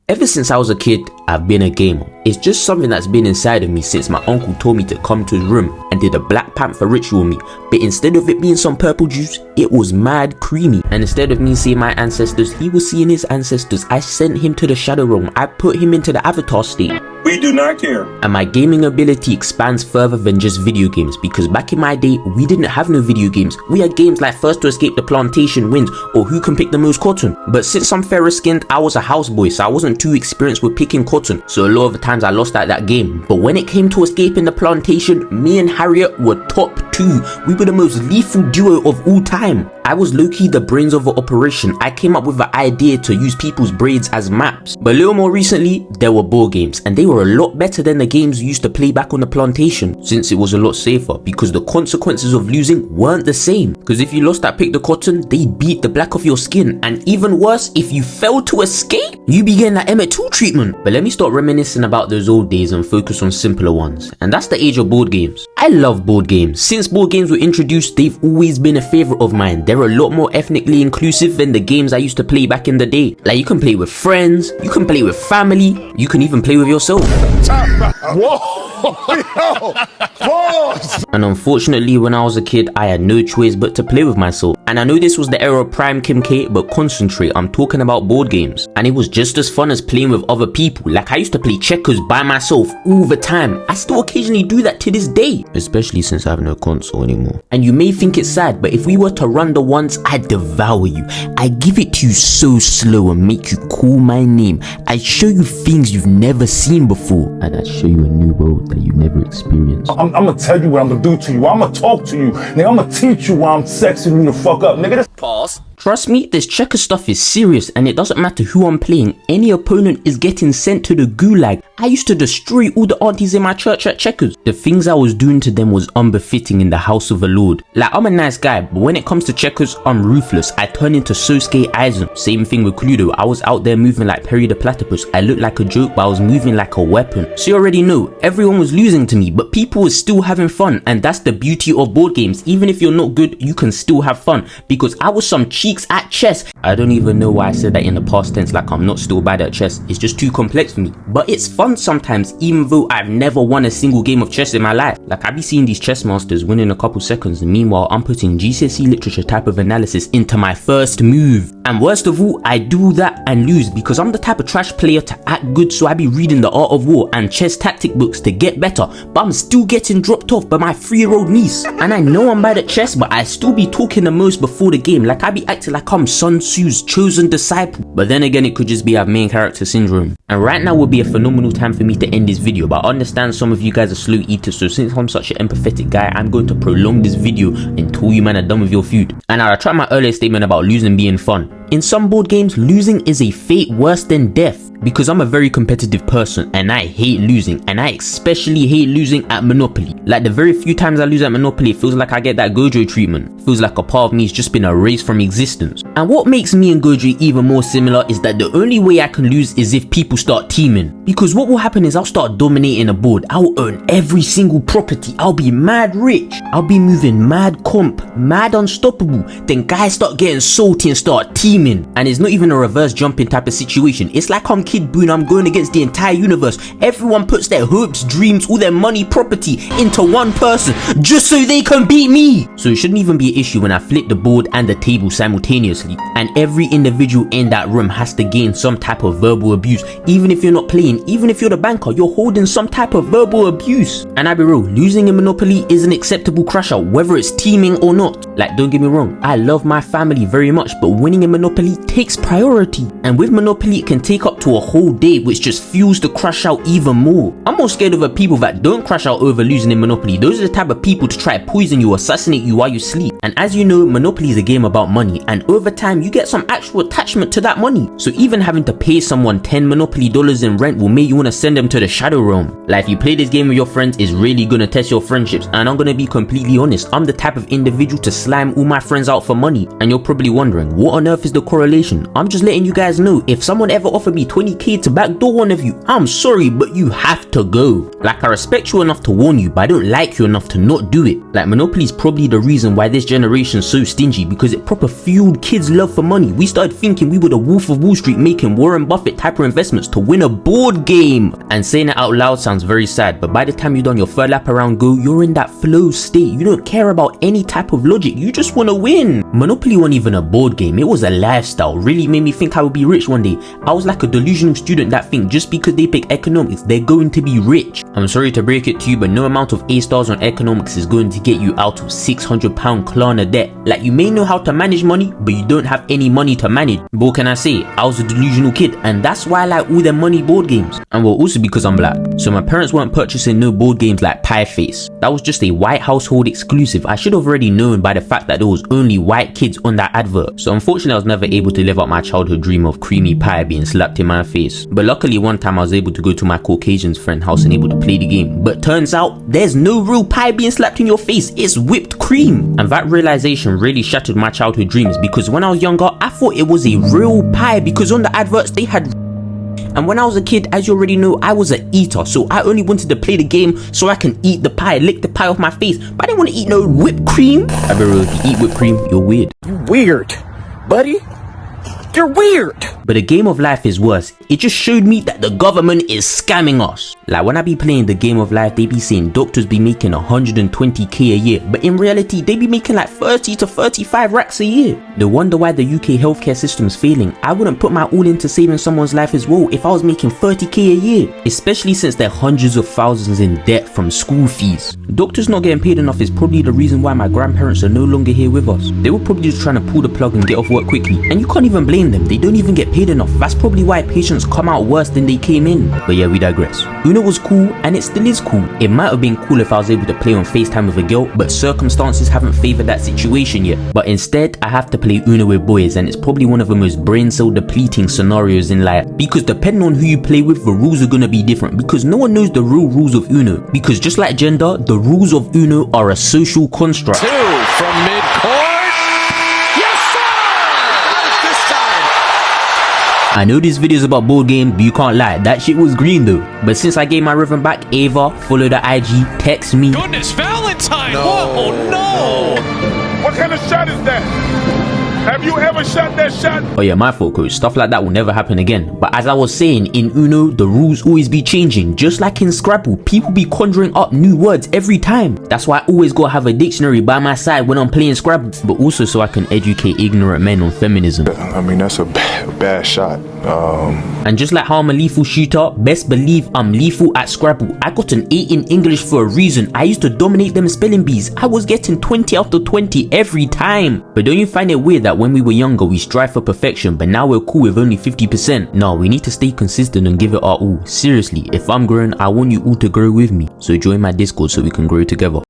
Ever since I was a kid, I've been a gamer. It's just something that's been inside of me since my uncle told me to come to his room and did a Black Panther ritual on me. But instead of it being some purple juice, it was mad creamy. And instead of me seeing my ancestors, he was seeing his ancestors. I sent him to the Shadow Realm. I put him into the Avatar state. We do not care. And my gaming ability expands further than just video games, because back in my day, we didn't have no video games. We had games like First to Escape the Plantation wins or Who Can Pick the Most Cotton. But since I'm fairer skinned, I was a houseboy, so I wasn't too experienced with picking cotton. So a lot of the times I lost at that game. But when it came to escaping the plantation, me and Harriet were top 2. We were the most lethal duo of all time. I was low-key the brains of the operation. I came up with the idea to use people's braids as maps. But a little more recently, there were board games, and they were a lot better than the games we used to play back on the plantation, since it was a lot safer, because the consequences of losing weren't the same. Because if you lost at Pick the Cotton, they beat the black off your skin, and even worse, if you failed to escape, you be getting that Emmett 2 treatment. But let me start reminiscing about those old days and focus on simpler ones, and that's the age of board games. I love board games. Since board games were introduced, they've always been a favorite of mine. They're a lot more ethnically inclusive than the games I used to play back in the day. Like, you can play with friends, you can play with family, you can even play with yourself. Whoa! Yo! Pause! And unfortunately, when I was a kid, I had no choice but to play with myself. And I know this was the era of Prime Kim K, but concentrate, I'm talking about board games. And it was just as fun as playing with other people. Like, I used to play checkers by myself all the time. I still occasionally do that to this day, especially since I have no console anymore. And you may think it's sad, but if we were to run the ones, I'd devour you. I'd give it to you so slow and make you call my name. I'd show you things you've never seen before, and I'd show you a new world that you never experienced. I'm gonna tell you what I'm gonna do to you. I'm gonna talk to you. Nigga, I'm gonna teach you why I'm sexing you the fuck up, nigga. Pause. Trust me, this checker stuff is serious, and it doesn't matter who I'm playing. Any opponent is getting sent to the gulag. I used to destroy all the aunties in my church at checkers. The things I was doing to them was unbefitting in the house of the Lord. Like, I'm a nice guy, but when it comes to checkers, I'm ruthless. I turn into Sasuke Aizen. Same thing with Cluedo. I was out there moving like Perry the Platypus. I looked like a joke, but I was moving like a weapon. So you already know, everyone was losing to me, but people were still having fun, and that's the beauty of board games. Even if you're not good, you can still have fun, because I was some cheeks at chess. I don't even know why I said that in the past tense, like I'm not still bad at chess. It's just too complex for me. But it's fun sometimes, even though I've never won a single game of chess in my life. Like, I be seeing these chess masters win in a couple seconds, and meanwhile I'm putting GCSE literature type of analysis into my first move. And worst of all, I do that and lose, because I'm the type of trash player to act good, so I be reading the Art of War and chess tactic books to get better, but I'm still getting dropped off by my 3-year-old niece. And I know I'm bad at chess, but I still be talking the most before the game. Like, I be acting like I'm Sun Tzu's chosen disciple. But then again, it could just be I have main character syndrome. And right now would be a phenomenal time for me to end this video, but I understand some of you guys are slow eaters, so since I'm such an empathetic guy, I'm going to prolong this video until you man are done with your food. And I'll retract my earlier statement about losing being fun. In some board games, losing is a fate worse than death. Because I'm a very competitive person and I hate losing, and I especially hate losing at Monopoly. Like, the very few times I lose at Monopoly, it feels like I get that Gojo treatment. It feels like a part of me has just been erased from existence. And what makes me and Gojo even more similar is that the only way I can lose is if people start teaming. Because what will happen is I'll start dominating a board, I'll own every single property, I'll be mad rich, I'll be moving mad comp, mad unstoppable. Then guys start getting salty and start teaming. And it's not even a reverse jumping type of situation. It's like I'm Kid Boone, I'm going against the entire universe. Everyone puts their hopes, dreams, all their money, property into one person just so they can beat me. So it shouldn't even be an issue when I flip the board and the table simultaneously. And every individual in that room has to gain some type of verbal abuse. Even if you're not playing, even if you're the banker, you're holding some type of verbal abuse. And I be real, losing in Monopoly is an acceptable crash out, whether it's teaming or not. Like, don't get me wrong, I love my family very much, but winning in Monopoly takes priority. And with Monopoly, it can take up to a whole day, which just fuels the crash out even more. I'm more scared of the people that don't crash out over losing in Monopoly. Those are the type of people to try to poison you or assassinate you while you sleep. And as you know, Monopoly is a game about money, and over time you get some actual attachment to that money. So even having to pay someone $10 Monopoly in rent will make you want to send them to the Shadow Realm. Like, if you play this game with your friends, it's really gonna test your friendships. And I'm gonna be completely honest, I'm the type of individual to slime all my friends out for money. And you're probably wondering, what on earth is the correlation? I'm just letting you guys know, if someone ever offered me 20k to backdoor one of you, I'm sorry, but you have to go. Like, I respect you enough to warn you, but I don't like you enough to not do it. Like, Monopoly is probably the reason why this generation so stingy because it proper fueled kids' love for money. We started thinking we were the Wolf of Wall Street making Warren Buffett type of investments to win a board game. And saying it out loud sounds very sad, but by the time you've done your third lap around Go, you're in that flow state. You don't care about any type of logic, you just want to win. Monopoly wasn't even a board game, it was a lifestyle. Really made me think I would be rich one day. I was like a delusional student that think just because they pick economics, they're going to be rich. I'm sorry to break it to you, but no amount of A stars on economics is going to get you out of £600 Klarna debt. Like, you may know how to manage money, but you don't have any money to manage. But what can I say? I was a delusional kid, and that's why I like all them money board games. And well, also because I'm black. So my parents weren't purchasing no board games like Pie Face. That was just a white household exclusive. I should have already known by the fact that there was only white kids on that advert. So unfortunately I was never able to live out my childhood dream of creamy pie being slapped in my face. But luckily one time I was able to go to my Caucasian's friend's house and able to play the game. But turns out there's no real pie being slapped in your face, it's whipped cream. And that realization really shattered my childhood dreams, because when I was younger I thought it was a real pie because on the adverts they had. And when I was a kid, as you already know, I was an eater, so I only wanted to play the game so I can eat the pie, lick the pie off my face, but I didn't want to eat no whipped cream. I bet if you eat whipped cream, you're weird. You weird, buddy. You're weird. But the game of life is worse. It just showed me that the government is scamming us. Like when I be playing the game of life, they be saying doctors be making 120k a year, but in reality they be making like 30 to 35 racks a year. No wonder why the UK healthcare system is failing. I wouldn't put my all into saving someone's life as well if I was making 30k a year, especially since they're hundreds of thousands in debt from school fees. Doctors not getting paid enough is probably the reason why my grandparents are no longer here with us. They were probably just trying to pull the plug and get off work quickly, and you can't even blame them. They don't even get paid enough. That's probably why patients come out worse than they came in. But yeah, we digress. Uno was cool, and it still is cool. It might have been cool if I was able to play on FaceTime with a girl, but circumstances haven't favored that situation yet. But instead, I have to play Uno with boys, and it's probably one of the most brain cell depleting scenarios in life. Because depending on who you play with, the rules are gonna be different, because no one knows the real rules of Uno. Because just like gender, the rules of Uno are a social construct. Two from mid-court. I know this video is about board game, but you can't lie, that shit was green though. But since I gave my rhythm back, Ava, follow the IG, text me. Goodness, Valentine! No, whoa, no! What kind of shot is that? Have you ever shot that shot? Oh yeah, my fault, coach. Stuff like that will never happen again. But as I was saying, in Uno, the rules always be changing. Just like in Scrabble, people be conjuring up new words every time. That's why I always gotta have a dictionary by my side when I'm playing Scrabble. But also so I can educate ignorant men on feminism. I mean, that's a bad shot. And just like how I'm a lethal shooter, best believe I'm lethal at Scrabble. I got an 8 in English for a reason. I used to dominate them spelling bees. I was getting 20 out of 20 every time. But don't you find it weird that when we were younger we strive for perfection, but now we're cool with only 50%? No, we need to stay consistent and give it our all. Seriously, if I'm growing, I want you all to grow with me. So join my Discord so we can grow together.